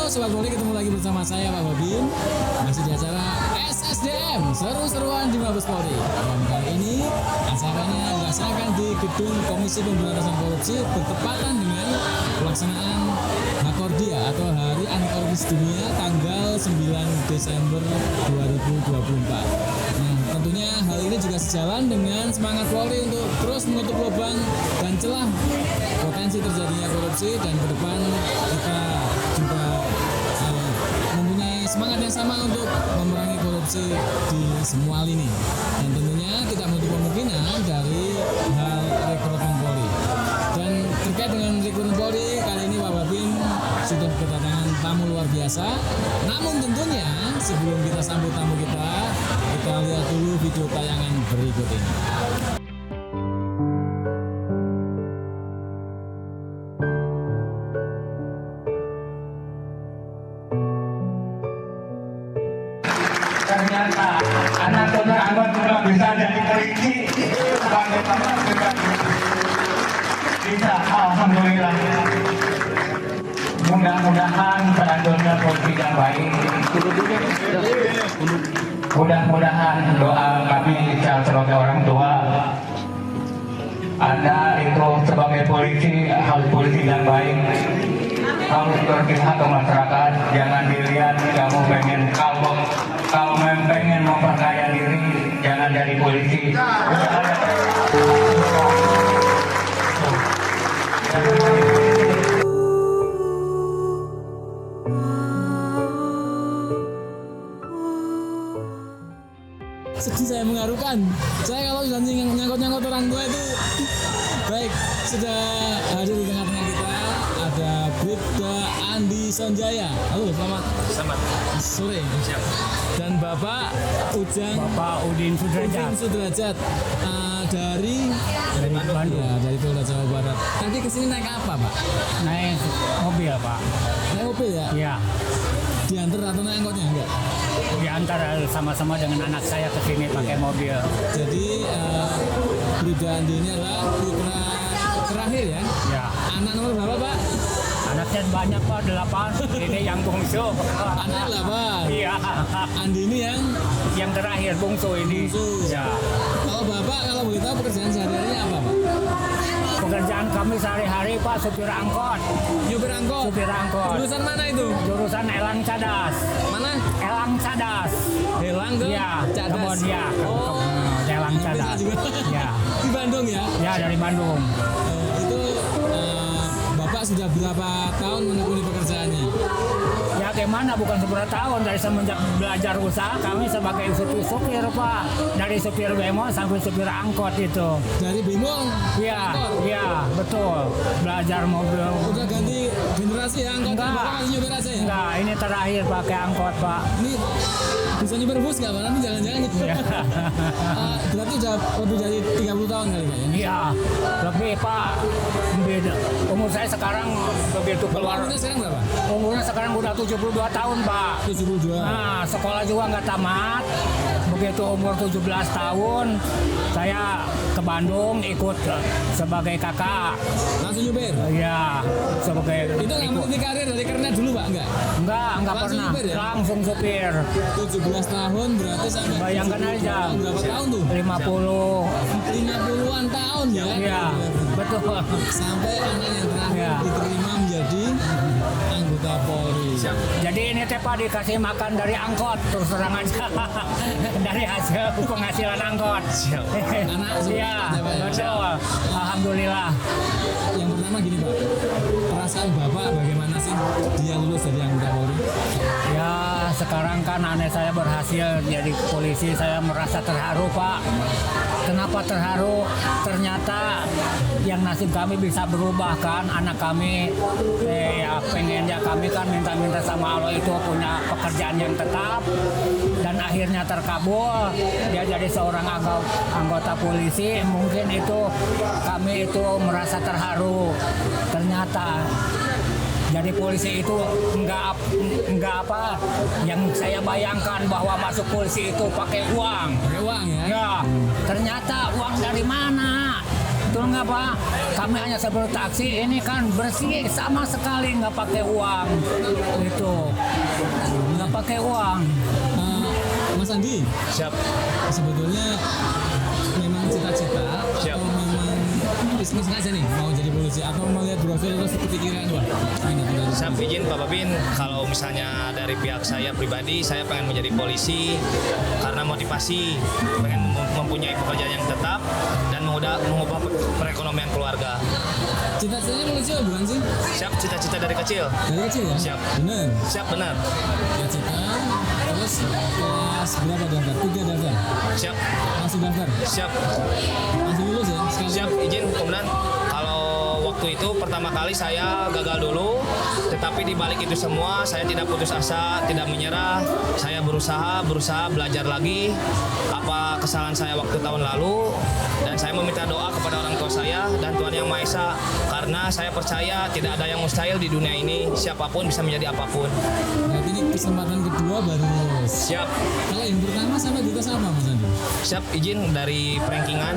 Sobat Poli, ketemu lagi bersama saya Pak Bobin. Masih di acara SSDM, seru-seruan di Mabes Polri. Dan kali ini acaranya dilaksanakan di Gedung Komisi Pemberantasan Korupsi bertepatan dengan pelaksanaan Hakordia atau Hari Anti Korupsi Dunia tanggal 9 Desember 2024. Nah, tentunya hal ini juga sejalan dengan semangat Polri untuk terus menutup lubang dan celah potensi terjadinya korupsi, dan ke depan kita juga mempunyai semangat yang sama untuk memerangi korupsi di semua lini, dan tentunya tidak menutup kemungkinan dari hal rekrutmen Polri. Dan terkait dengan rekrutmen Polri, kali ini Pak Babin sudah kedatangan tamu luar biasa. Namun tentunya sebelum kita sambut tamu kita lihat dulu video tayangan berikut ini. Ternyata anak saudara Anwar juga bisa jadi polisi, bagaimana juga bisa. Alhamdulillah, mudah-mudahan selanjutnya polisi yang baik. Mudah-mudahan doa kami sebagai orang tua, Anda itu sebagai polisi harus polisi yang baik, harus berpihak ke masyarakat. Jangan dilihat kamu pengen memperkaya diri, jangan jadi polisi. Sedih saya, mengharukan. Saya kalau sudah nyangkut-nyangkut orang tua itu baik. Sudah hadir di tengah-tengah kita ada Bribda Andi Sonjaya. Halo, selamat sore. Siap. Dan Bapak Ujang Udin Sudrajat dari Bandung. Ya, dari Polda Jawa Barat. Tadi kesini naik apa, Pak? Naik mobil, Pak. Naik mobil ya? Iya. Diantar atau naik angkotnya enggak? Diantar sama-sama dengan anak saya ke sini pakai mobil. Jadi Bribda Andi ini adalah putra terakhir ya? Ya. Anak nomor berapa, Pak? Anaknya banyak, Pak, 8. Ini yang bungsu. Anak 8. Iya. Andi ini Yang terakhir bungsu ini. bungsu. Ya. Kalau Bapak, kalau begitu pekerjaan sehari-harinya apa, Pak? Pekerjaan kami sehari-hari, Pak, supir angkot. Nyupir angkot. Supir angkot. Jurusan mana itu? Jurusan Elang Cadas. Mana? Elang Cadas. Helang ke Iya. Cadas. Kemudian. Oh, Elang Cadas. juga. Ya. Di Bandung ya? Ya, dari Bandung. Itu Bapak sudah berapa tahun menekuni pekerjaannya? Ya gimana, bukan seberapa tahun, dari semenjak belajar usaha kami sebagai supir, Pak, dari supir bemo sampai supir angkot itu. Dari Bimo? Iya, angkot? iya, betul. Belajar mobil. Udah ganti generasi ya angkot? Enggak. Bapak masih nyupir aja ya? Enggak, ini terakhir pakai angkot, Pak. Ini bisa nyupir bus nggak, Pak? Nanti jalan-jalan gitu. Iya. Berarti udah lebih dari 30 tahun kali Pak ya? Iya, lebih, Pak. Beda. Umur saya sekarang begitu keluar. Umurnya sekarang berapa? Umurnya sekarang udah 72 tahun, Pak. 72. Nah, sekolah juga nggak tamat. Begitu umur 17 tahun, saya ke Bandung ikut sebagai kakak. Langsung nyupir? Ya, sebagai Itu nggak meniti karir dari kernet dulu, Pak? Enggak? Enggak Langsung pernah. supir ya? Langsung supir. 17 tahun berarti sampai Bayangkan 70 aja. tahun. Berapa tahun tuh? 50. 50-an tahun ya? Iya, betul. Sampai anak yang terakhir Ya. diterima menjadi anggota Polri. Jadi ini teh, Pak, dikasih makan dari angkot, terus terang aja. Dari hasil penghasilan angkot. Anak Iya, ya, Pak, ya? betul. Alhamdulillah. Yang pertama gini, Pak, perasaan Bapak bagaimana sih dia lulus dari anggota Polri? Ya, sekarang kan anak saya berhasil jadi polisi, saya merasa terharu, Pak. Kenapa terharu? Ternyata yang nasib kami bisa berubah kan, anak kami ya pengennya kami kan minta-minta sama Allah itu punya pekerjaan yang tetap, dan akhirnya terkabul, dia jadi seorang anggota polisi. Mungkin itu kami itu merasa terharu. Ternyata jadi polisi itu enggak apa yang saya bayangkan, bahwa masuk polisi itu pakai uang. Pakai uang ya? Ya, ternyata uang dari mana? betul nggak Pak? Kami hanya seperti taksi, ini kan bersih sama sekali nggak pakai uang, itu nggak pakai uang. Mas Andi, Siap. sebetulnya memang cita-cita Siap. atau memang iseng-iseng aja nih mau jadi polisi atau melihat brosur terus kepikiran wah ini benar. Saya izin Pak Babin, kalau misalnya dari pihak saya pribadi, saya pengen menjadi polisi karena motivasi, pengen mempunyai pekerjaan yang tetap dan mengubah perekonomian keluarga. Cita-citanya polisi apa bukan sih? Siap, cita-cita dari kecil. Dari kecil ya? Siap. Benar. Siap, benar. Cita-cita terus kelas berapa daftar? 3 daftar. Siap, Langsung daftar. siap, Langsung lulus ya? Sekali. siap. Izin, kemudian kalau waktu itu pertama kali saya gagal dulu, tetapi di balik itu semua saya tidak putus asa, tidak menyerah. Saya berusaha belajar lagi apa kesalahan saya waktu tahun lalu, dan saya meminta doa kepada orang tua saya dan Tuhan Yang Maha Esa, karena saya percaya tidak ada yang mustahil di dunia ini, siapapun bisa menjadi apapun. Berarti ini kesempatan kedua baru lulus. Siap, Kalau yang pertama sampai di atas apa Mas Andi? siap. Izin dari rankingan.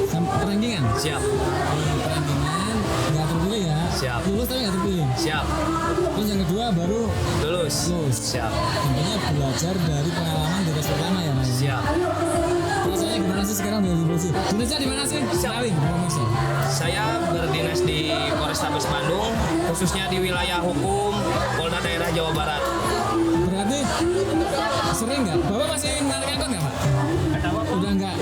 Sampai rankingan? Siap, Rankingan nggak terpilih ya? Siap. Lulus tapi nggak terpilih. siap. Terus yang kedua baru Lulus. lulus. Siap, Intinya belajar dari pengalaman di tes pertama ya Mas. siap. Rasanya gimana sih sekarang dari polisi? Dinasnya di mana sih? Sawi, promosi. Saya berdinas di Polrestabes Bandung, khususnya di wilayah hukum Polda Daerah Jawa Barat. Berarti sering nggak? Bapak masih narik angkot nggak Pak? Udah nggak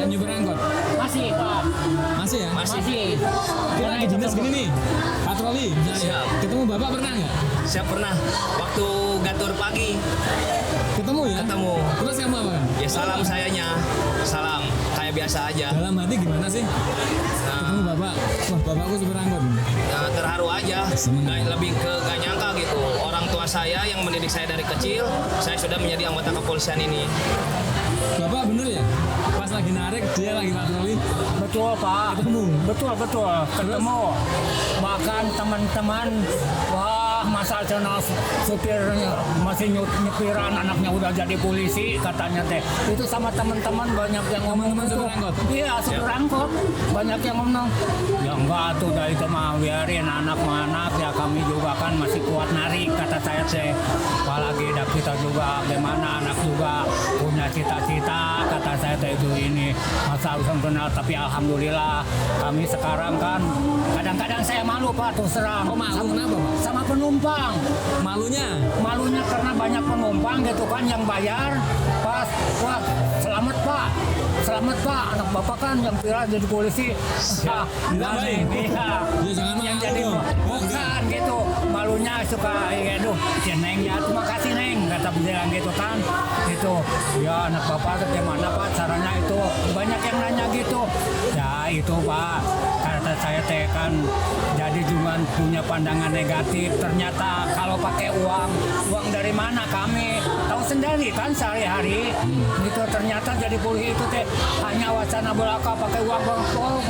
nyuper angkot? Masih Pak, Masih ya? Masih. Kita lagi dinas gini nih, patroli misalnya. Siap. Ketemu Bapak pernah nggak? Saya pernah waktu gatur pagi Ketemu ya? ketemu. Terus kamu apa? Ya salam sayanya, salam kayak biasa aja. Dalam hati gimana sih? Ketemu Bapak, wah Bapakku supir angkot. Terharu aja, Seneng. lebih ke gak nyangka gitu. Orang tua saya yang mendidik saya dari kecil, saya sudah menjadi anggota kepolisian ini. Bapak bener ya? Pas lagi narik, dia lagi patroli. betul Pak, Ketemu. betul ketemu. Bahkan teman-teman, wah masa channel supir masih nyepiran anaknya udah jadi polisi katanya teh. Itu sama teman-teman banyak yang ngomong Teman-teman itu. supir angkot? Iya supir angkot, banyak yang ngomong. Ya enggak tuh dari itu mah biarin anak mah anak, ya kami juga kan masih kuat narik kata saya teh. Apalagi dah kita juga gimana anak juga punya cita-cita kata saya teh itu ini masa harus kenal, tapi alhamdulillah kami sekarang kan kadang-kadang saya malu Pak terus terang. Oh, malu kenapa, Pak? Sama penumpang. Malunya Karena banyak penumpang gitu kan yang bayar pas wah selamat Pak anak bapak kan yang viral jadi polisi. Ditambahin. Iya. Ya, jangan Yang malu jadi dong. bukan gitu, malunya suka aduh ya Neng ya terima kasih Neng kata bilang gitu kan itu ya anak bapak bagaimana Pak caranya itu, banyak yang nanya gitu ya itu Pak kata saya teh kan jadi cuma punya pandangan negatif, ternyata kalau pakai uang dari mana kami tahu sendiri kan sehari-hari itu, ternyata jadi polisi itu teh hanya wacana belaka pakai uang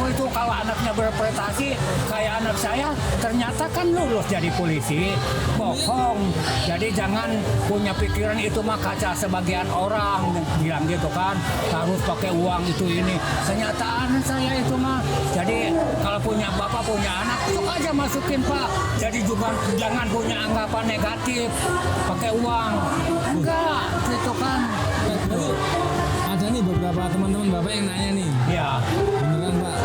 itu. Kalau anaknya berprestasi kayak anak saya ternyata kan lulus jadi polisi, bohong. Jadi jangan punya pikiran itu mah kaca sebagian orang bilang gitu kan harus pakai uang itu ini, kenyataan saya itu mah. Jadi kalau punya bapak punya anak sok aja masukin Pak, jadi juga jangan punya anggapan negatif pakai uang enggak gitu kan. Jadi ada nih beberapa teman-teman Bapak yang nanya nih. Ya Beneran Pak?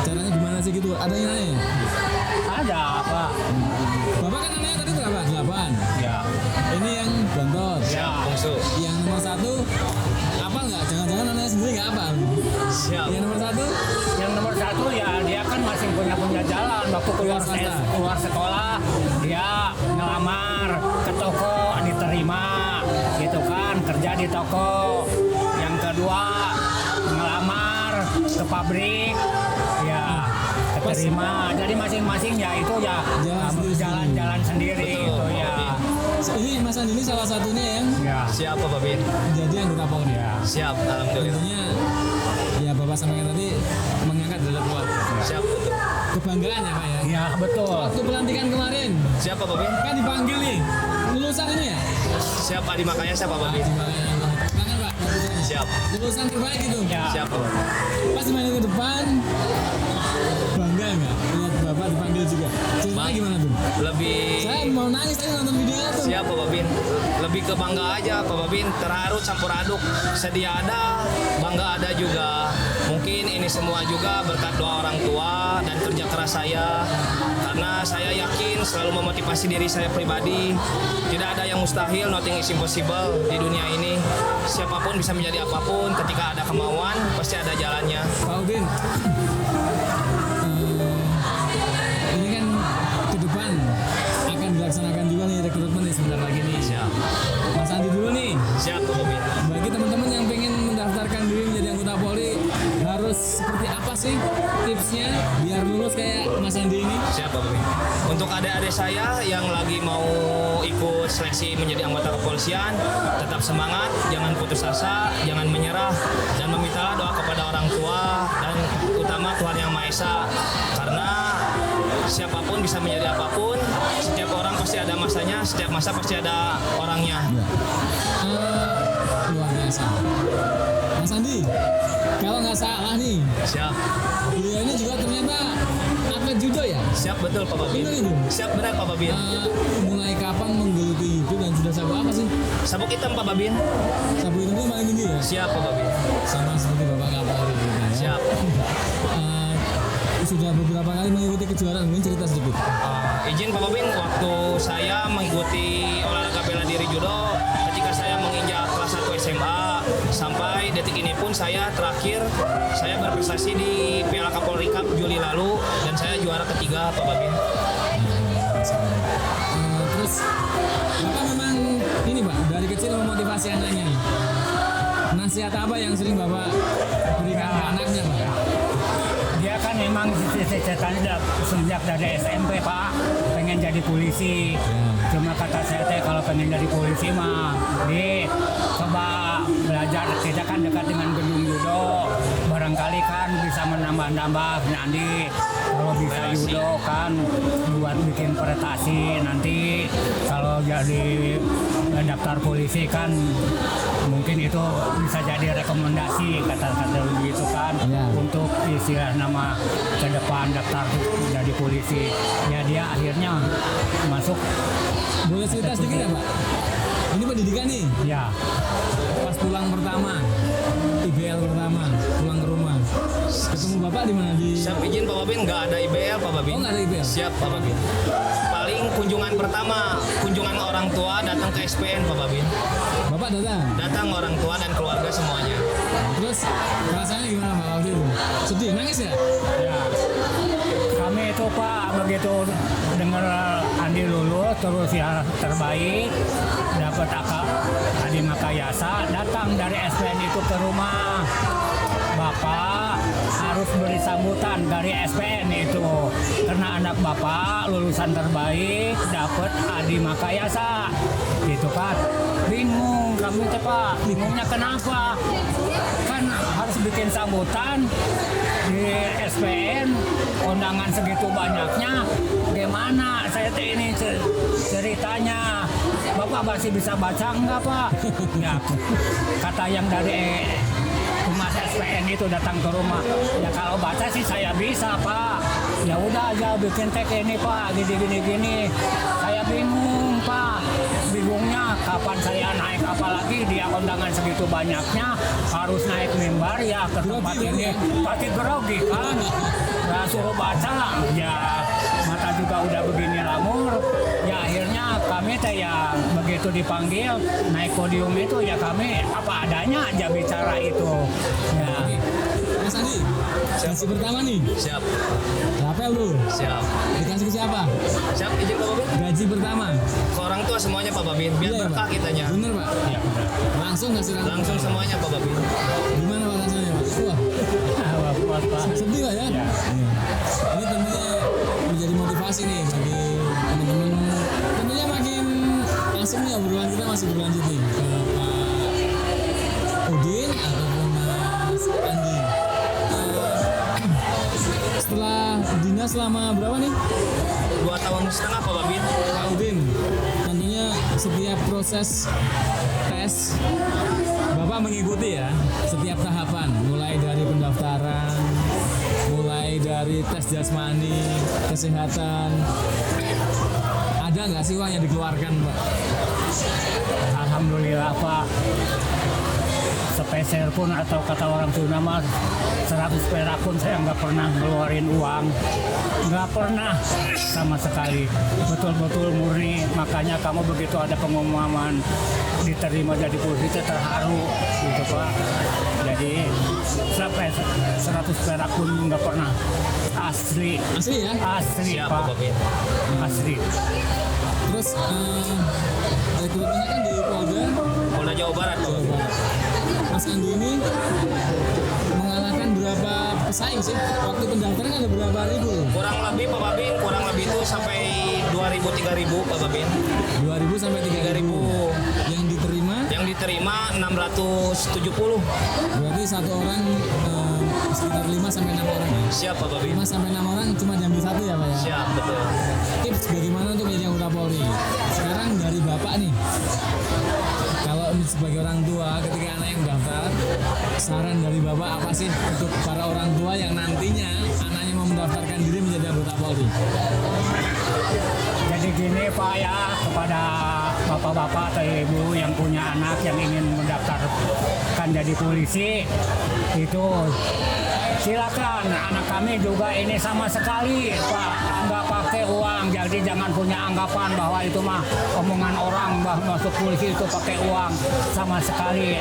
Caranya gimana sih gitu? Ada yang nanya? ada Pak. Bapak kan namanya tadi berapa? 8. Ya Ini yang bontot. ya Bungsu. Yang nomor 1 apa nggak? Jangan-jangan namanya sendiri nggak apa? Siap. Yang nomor 1 yang nomor 1 ya dia kan masih punya jalan waktu keluar sekolah dia ngelamar ke toko diterima gitu kan, kerja di toko. Yang kedua ngelamar ke pabrik ya keterima, jadi masing-masing ya itu ya jalan-jalan sendiri itu ya. Ini Mas Andi ini salah satunya yang Ya Siap Pak Babin. jadi anggota Polri. ya Siap, alhamdulillah. Tentunya ya Bapak sampaikan tadi mengangkat derajat keluarga. Siap, betul. Kebanggaan ya Pak ya. ya betul. Waktu pelantikan kemarin Siap Pak Babin. kan dipanggil nih lulusan ini ya. Siap Adi makanya siap Pak Babin. Silakan Pak. Siap. Lulusan terbaik itu. Ya Siap Pak Babin. Pas main ke depan video juga. Ceritanya Bang. gimana tuh? Lebih Saya mau nangis tadi nonton videonya tuh. siap Pak Babin. Lebih ke bangga aja Pak Babin, terharu campur aduk. Sedih ada, bangga ada juga. Mungkin ini semua juga berkat doa orang tua dan kerja keras saya. Karena saya yakin selalu memotivasi diri saya pribadi. Tidak ada yang mustahil, nothing is impossible di dunia ini. Siapapun bisa menjadi apapun ketika ada kemauan, pasti ada jalannya. Pak Udin, ini kan ke depan akan dilaksanakan juga nih rekrutmen nih sebentar lagi nih. Siap. Mas Andi dulu nih. Siap Pak Babin. Bagi teman-teman yang pengen mendaftarkan diri menjadi anggota Polri, harus seperti apa sih tipsnya biar lulus kayak Mas Andi ini? Siap Pak Babin. Untuk adik-adik saya yang lagi mau ikut seleksi menjadi anggota kepolisian, tetap semangat, jangan putus asa, jangan menyerah, dan memintalah doa kepada orang tua dan utama Tuhan Yang Maha Esa. Karena siapapun bisa menjadi apapun, setiap orang pasti ada masanya, setiap masa pasti ada orangnya. Luar biasa. Mas Andi, kalau nggak salah nih, Siap, beliau ini juga ternyata atlet judo ya? siap betul Pak Babin. Benar itu? Siap benar Pak Babin. Mulai kapan menggeluti itu dan sudah sabuk apa sih? Sabuk hitam Pak Babin. Sabuk itu paling tinggi ya? Siap Pak Babin. Sama seperti Bapak Kapolri gitu ya. Siap. Sudah beberapa kali mengikuti kejuaraan, mungkin cerita sedikit. Izin Pak Babin, waktu saya mengikuti olahraga bela diri judo, ketika saya menginjak kelas 1 SMA, sampai detik ini pun saya terakhir, saya berprestasi di Piala Kapolri Cup Juli lalu, dan saya juara ketiga Pak Babin. Terus Bapak memang ini Pak, dari kecil memotivasi anaknya. Nasihat apa yang sering Bapak berikan ke anaknya Pak? Dia kan memang cita-citanya sejak dari SMP Pak, pengen jadi polisi. Cuma kata saya teh kalau pengen jadi polisi mah, coba belajar. Kita kan dekat dengan gedung judo, barangkali kan bisa menambah-nambah nanti kalau bisa judo kan buat bikin prestasi nanti kalau jadi daftar polisi kan mungkin itu bisa jadi rekomendasi kata-kata begitu kan untuk istilah nama ke depan daftar jadi polisi. Ya dia akhirnya masuk. Boleh cerita sedikit ya Pak? Ini pendidikan nih, Ya, pas pulang pertama, IBL pertama, pulang ke rumah. Ketemu Bapak di mana? Di Siap izin Pak Babin, nggak ada IBL Pak Babin. Oh, nggak ada IBL? Siap Pak Babin. Paling kunjungan pertama, kunjungan orang tua datang ke SPN Pak Babin. Bapak datang. Datang orang tua dan keluarga semuanya. Terus rasanya gimana Pak waktu itu? Sedih, nangis ya? ya. Kami itu Pak begitu dengar Andi lulus terus ya terbaik dapat Adi Makayasa, datang dari SPN itu ke rumah. Bapak harus beri sambutan dari SPN itu karena anak Bapak lulusan terbaik dapat Adi Makayasa gitu kan. Bingung kami teh Pak, bingungnya kenapa? Kan harus bikin sambutan di SPN, undangan segitu banyaknya, gimana saya teh ini ceritanya. Bapak masih bisa baca enggak Pak? Ya, kata yang dari Humas SPN itu datang ke rumah. Ya kalau baca sih saya bisa Pak. Ya udah aja bikin tag ini Pak, gini. Saya bingung Pak. Bingungnya kapan saya naik apalagi dia undangan segitu banyaknya harus naik mimbar ya ke tempat ini. Pasti grogi kan. Ya suruh baca ya mata juga udah begini lamur. Ya akhirnya kami teh ya begitu dipanggil naik podium itu ya kami apa adanya aja bicara itu. Ya. Mas Andi, gaji pertama nih, Siap, rapel lu, siap. dikasih ke siapa? Siap izin Pak Babin. Gaji pertama. Ke orang tua semuanya Pak Babin, biar Iya ya, berkah Pak? kitanya. Bener Pak? Ya benar. Langsung kasih Langsung semuanya Pak Babin. Gimana Pak rasanya Pak? Wah, Buat Pak. sedih Pak ya? Ya. Iya. Ini tentunya menjadi motivasi nih bagi teman-teman. Tentunya makin asik nih obrolan kita masih berlanjut nih ke Pak Udin ataupun Mas Andi. Setelah dinas selama berapa nih? 2 tahun setengah Pak Babin. Pak Udin, tentunya setiap proses tes Bapak mengikuti ya setiap tahapan, mulai dari pendaftaran, mulai dari dari tes jasmani, kesehatan, ada nggak sih uang yang dikeluarkan Pak? Alhamdulillah Pak, sepeser pun atau kata orang Sunda mas 100 perak pun saya nggak pernah ngeluarin uang, nggak pernah sama sekali, betul-betul murni. Makanya kamu begitu ada pengumuman diterima jadi polisi terharu gitu Pak. Jadi sampai 100 perak pun nggak pernah, asli Asli ya? asli Siap Pak, Pak Babin. asli. Terus rekrutmennya kan di Polda Jawa Barat Pak Jawa Babin. Barat. Mas Andi ini mengalahkan berapa pesaing sih? Waktu pendaftaran ada berapa ribu? Kurang lebih Pak Babin, kurang lebih itu sampai 2.000-3.000 Pak Babin. 2.000 sampai 3.000. 3.000. Yang diterima Yang diterima 670. berarti satu orang sekitar 5 sampai 6 orang. Siap Pak Babin. 5 sampai 6 orang cuma diambil satu ya Pak ya? Siap, betul. Tips bagaimana untuk menjadi anggota Polri? Sekarang dari Bapak nih, kalau sebagai orang tua ketika anak yang daftar, saran dari Bapak apa sih untuk para orang tua yang nantinya anaknya mau mendaftarkan diri menjadi anggota Polri? Jadi gini Pak ya, kepada bapak-bapak atau ibu yang punya anak yang ingin mendaftarkan jadi polisi, itu silakan. Anak kami juga ini sama sekali Pak nggak pakai uang, jadi jangan punya anggapan bahwa itu mah omongan orang bahwa masuk polisi itu pakai uang, sama sekali.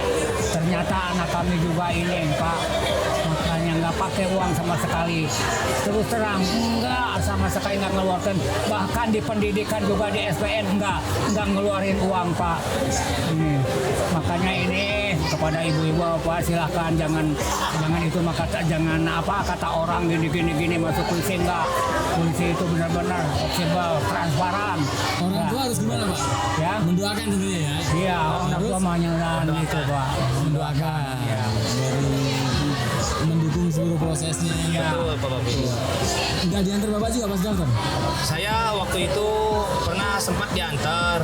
Ternyata anak kami juga ini Pak, makanya nggak pakai uang sama sekali. Terus terang enggak sama sekali nggak ngeluarkan, bahkan di pendidikan juga di SPN enggak ngeluarin uang Pak. Ini makanya ini kepada ibu-ibu Pak, silahkan jangan itu maka jangan kata orang gini masuk polisi. Enggak, polisi itu benar-benar fleksibel, transparan. Orang Ya. tua harus gimana Pak? Ya, Mendoakan tentunya ya? iya, orang tua menyenangkan gitu Pak. Mendoakan Ya. dari mendukung seluruh prosesnya. Ya. Betul Pak Babin. Enggak diantar Bapak juga pas daftar? Saya waktu itu pernah sempat diantar,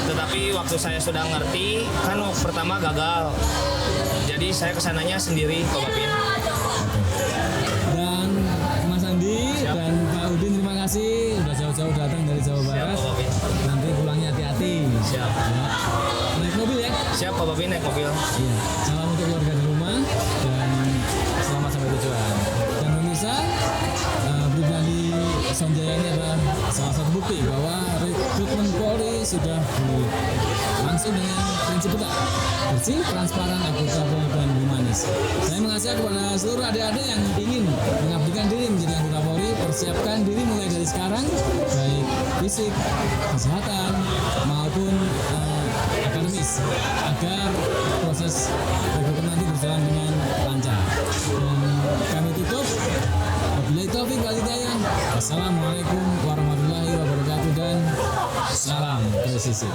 tetapi waktu saya sudah ngerti, kan pertama gagal. Jadi saya kesananya sendiri Pak Babin. Dan Mas Andi Siap. dan Pak Udin terima kasih udah jauh-jauh datang dari Jawa Siap Barat. Pak Babin. Nanti pulangnya hati-hati. Siap. Ya. Naik mobil ya? Siap Pak Babin, naik mobil. Iya. Salam untuk keluarga di rumah dan selamat sampai tujuan. Dan pemirsa, pribadi Sonjaya ini adalah salah satu bukti bahwa rekrutmen Polri sudah langsung dengan prinsip benar, bersih, transparan, akuntabel, dan humanis. Saya mengajak kepada seluruh adik-adik yang ingin mengabdikan diri menjadi anggota Polri, persiapkan diri mulai dari sekarang, baik fisik, kesehatan, maupun akademis, agar proses rekrutmen nanti berjalan dengan lancar. Dan kami tutup. Wabillahi taufiq wal hidayah. Wassalamualaikum warahmatullahi wabarakatuh dan salam presisi.